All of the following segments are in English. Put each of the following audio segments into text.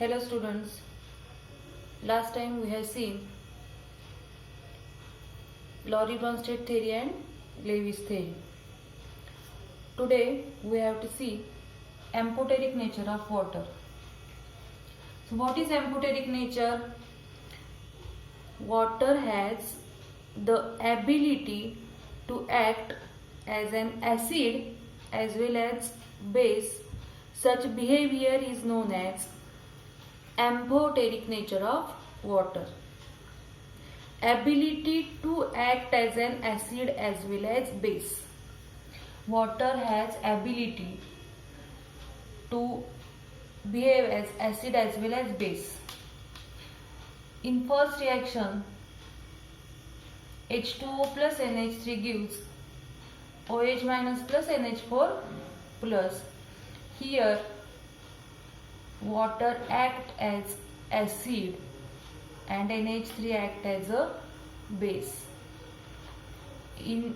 Hello students, last time we have seen Laurie-Bronsted theory and Lewis theory. Today we have to see amphoteric nature of water. So what is amphoteric nature? Water has the ability to act as an acid as well as base. Such behavior is known as amphoteric nature of water. Ability to act as an acid as well as base. Water has ability to behave as acid as well as base. In first reaction, H2O plus NH3 gives OH minus plus NH4 plus. Here water act as acid and NH3 act as a base. In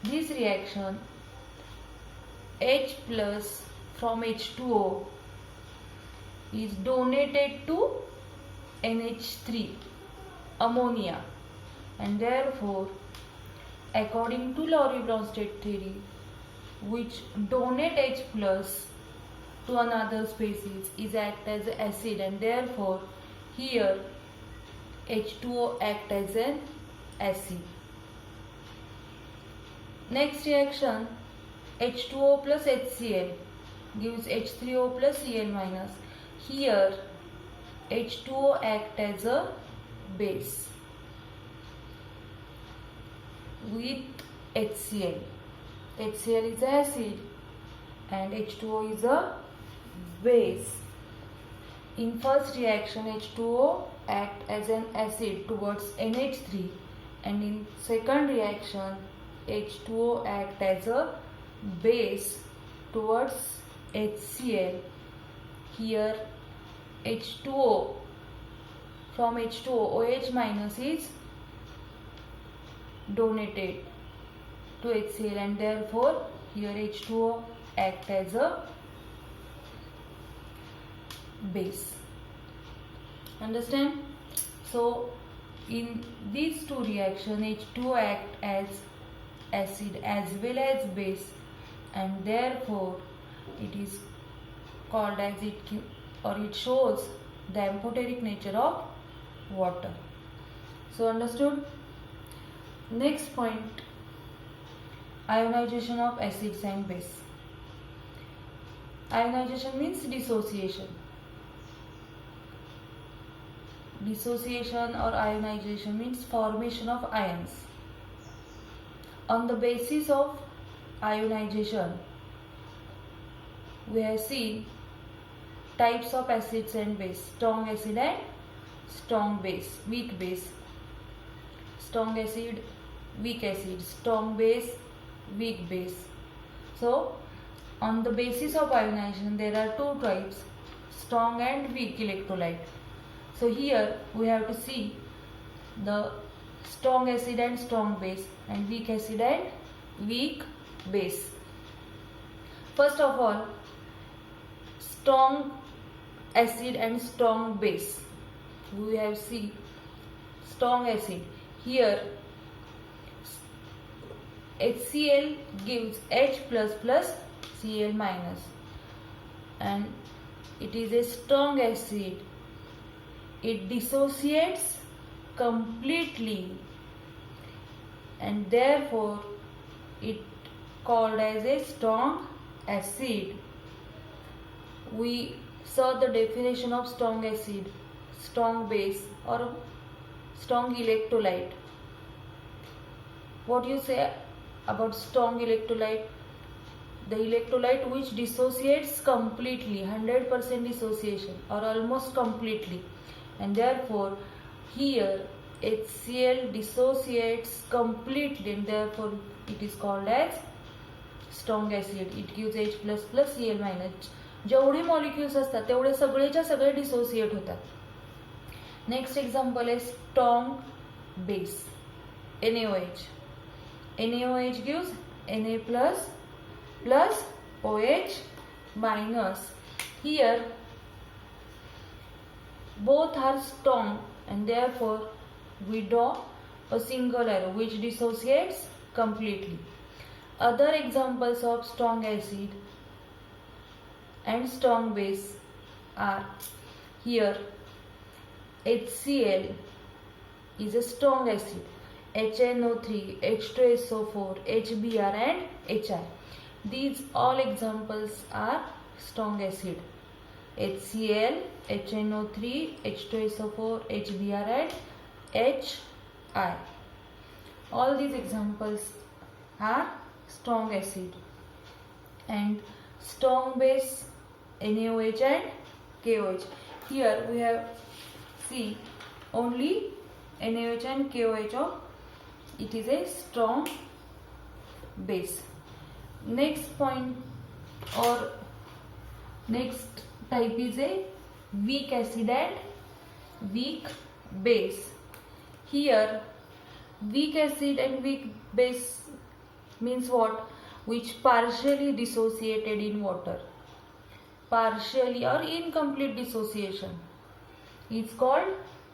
this reaction, H plus from H2O is donated to NH3, ammonia, and therefore according to Laurie-Bronsted theory, which donate H plus to another species is act as acid, and therefore here H2O act as an acid. Next reaction, H2O plus HCl gives H3O plus Cl minus. Here H2O act as a base with HCl. HCl is acid and H2O is a base. In first reaction, H2O act as an acid towards NH3, and in second reaction, H2O act as a base towards HCl. Here H2O from H2O, OH minus is donated to HCl, and therefore here H2O act as a base. Understand? So in these two reactions, H2O act as acid as well as base, and therefore it is called as it shows the amphoteric nature of water. So understood? Next point, ionization of acids and base. Ionization means dissociation. Dissociation or ionization means formation of ions. On the basis of ionization, we have seen types of acids and base: strong acid and strong base, weak base. Strong acid, weak acid, strong base, weak base. So on the basis of ionization, there are two types: strong and weak electrolyte. So here we have to see the strong acid and strong base, and weak acid and weak base. First of all, strong acid and strong base. We have seen strong acid. Here HCl gives H plus plus Cl minus, and it is a strong acid. It dissociates completely, and therefore it called as a strong acid. We saw the definition of strong acid, strong base, or strong electrolyte. What you say about strong electrolyte? The electrolyte which dissociates completely, 100% dissociation or almost completely, and therefore here HCl dissociates completely, and therefore it is called as strong acid. It gives H plus plus Cl minus. जेवढे molecules असतात तेवढे सगळेच्या सगळे dissociate होतात. Next example आहे strong base, NaOH. NaOH gives Na plus OH minus. Here Both are strong and therefore we draw a single arrow which dissociates completely. Other examples of strong acid and strong base are here HCl is a strong acid, HNO3, H2SO4, HBr and HI. These all examples are strong acid. HCl, HNO3, H2SO4, HBr and HI. All these examples are strong acid. And strong base NaOH and KOH. Here we have see only NaOH and KOH of it is a strong base. Next point or next type is a weak acid and weak base. Here weak acid and weak base means what? Which partially dissociated in water. Partially or incomplete dissociation is called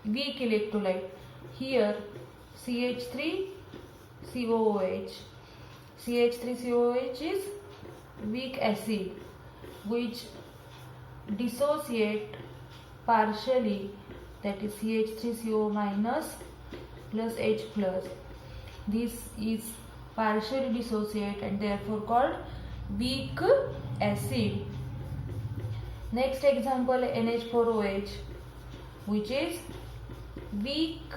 weak electrolyte. Here CH3COOH. CH3COOH is weak acid which dissociate partially, that is CH3CO minus plus H plus. This is partially dissociate and therefore called weak acid. Next example NH4OH, which is weak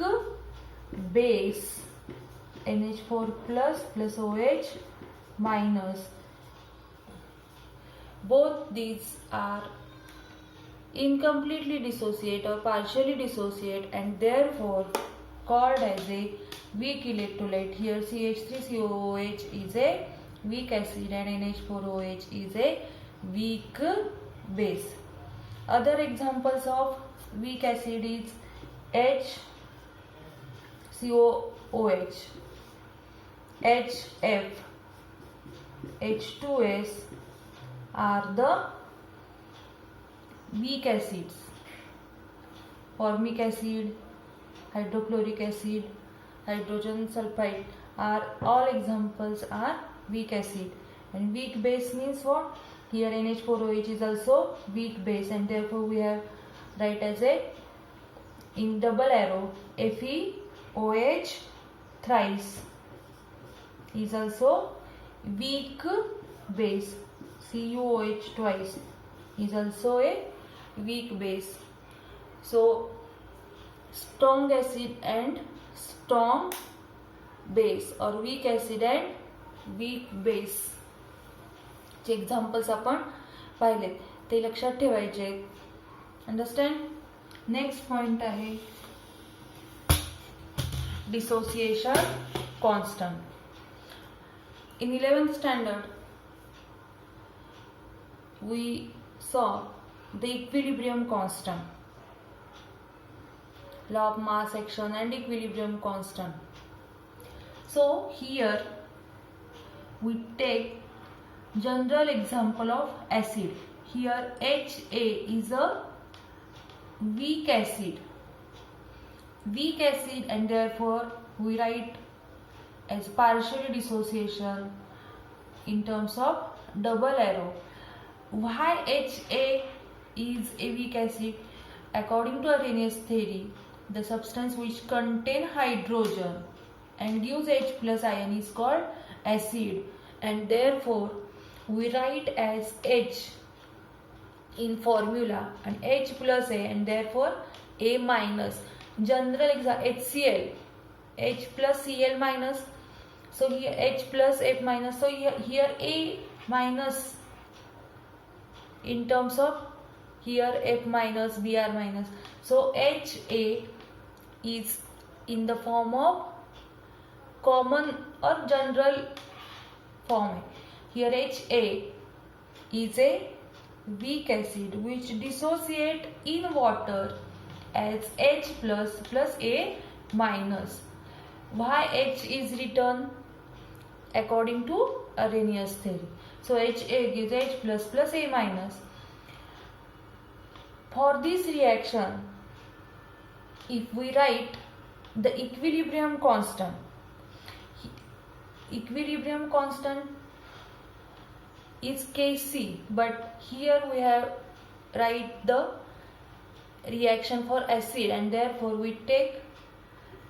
base, NH4 plus OH minus. Both these are incompletely dissociate or partially dissociate and therefore called as a weak electrolyte. Here CH3COOH is a weak acid and NH4OH is a weak base. Other examples of weak acid is HCOOH, HF, H2S are the weak acids. Formic acid, hydrochloric acid, hydrogen sulfide are all examples are weak acid. And weak base means what? Here NH4OH is also weak base and therefore we have write as a in double arrow FeOH thrice is also weak base. CuOH twice is also a weak base. So strong acid and strong base or weak acid and weak base चे examples आपण पाहिले ते लक्षात ठेवायचे. Understand. Next point आहे dissociation constant. In 11th standard we saw the equilibrium constant, law of mass action and equilibrium constant. So here we take general example of acid. Here HA is a weak acid, and therefore we write as partially dissociation in terms of double arrow. Why HA is a weak acid? According to Arrhenius theory, the substance which contain hydrogen and gives H plus ion is called acid, and therefore we write as H in formula and H plus A and therefore A minus. General example HCl, H plus Cl minus. So here H plus F minus. So here A minus in terms of here F minus Br minus. So HA is in the form of common or general form. Here HA is a weak acid which dissociate in water as H plus plus A minus. Why H is written? According to Arrhenius theory. So HA gives H plus plus A minus. For this reaction, if we write the equilibrium constant is Kc, but here we have write the reaction for acid, and therefore we take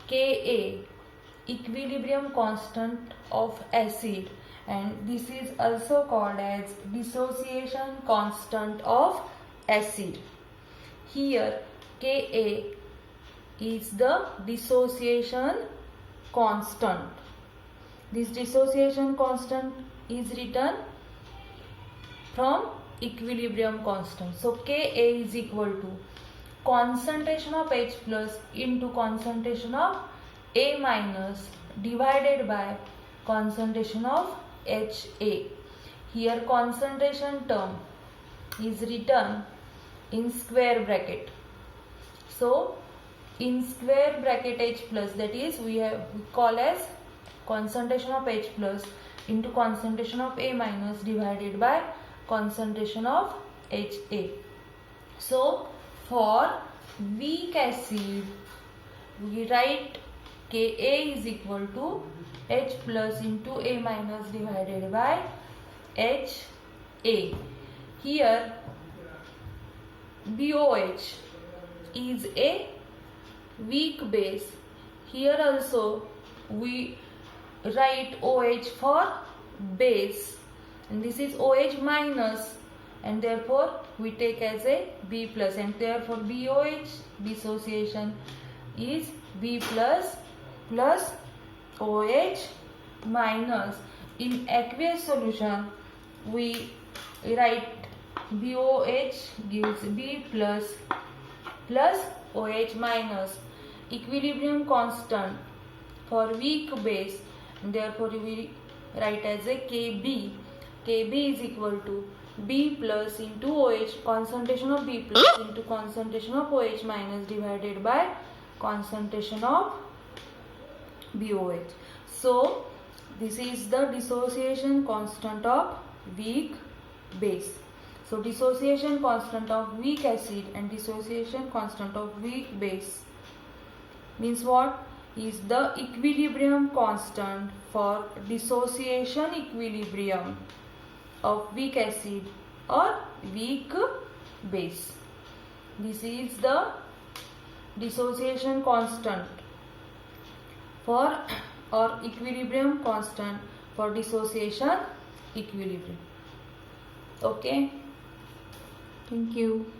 Ka, equilibrium constant of acid, and this is also called as dissociation constant of acid. Here Ka is the dissociation constant. This dissociation constant is written from equilibrium constant. So Ka is equal to concentration of H plus into concentration of A minus divided by concentration of Ha. Here concentration term is written in square bracket. So in square bracket H plus, that is we call as concentration of H plus into concentration of A minus divided by concentration of Ha. So for weak acid we write Ka is equal to H plus into A minus divided by Ha. Here BOH is a weak base. Here also we write OH for base, and this is OH minus, and therefore we take as a B plus, and therefore BOH dissociation is B plus plus OH minus. In aqueous solution we write BOH gives B plus plus OH minus. Equilibrium constant for weak base, and therefore we write as a Kb. Kb is equal to B plus into OH, concentration of B plus into concentration of OH minus divided by concentration of BOH. So this is the dissociation constant of weak base. So dissociation constant of weak acid and dissociation constant of weak base means what? Is the equilibrium constant for dissociation equilibrium of weak acid or weak base. This is the dissociation constant for or equilibrium constant for dissociation equilibrium. Okay, thank you.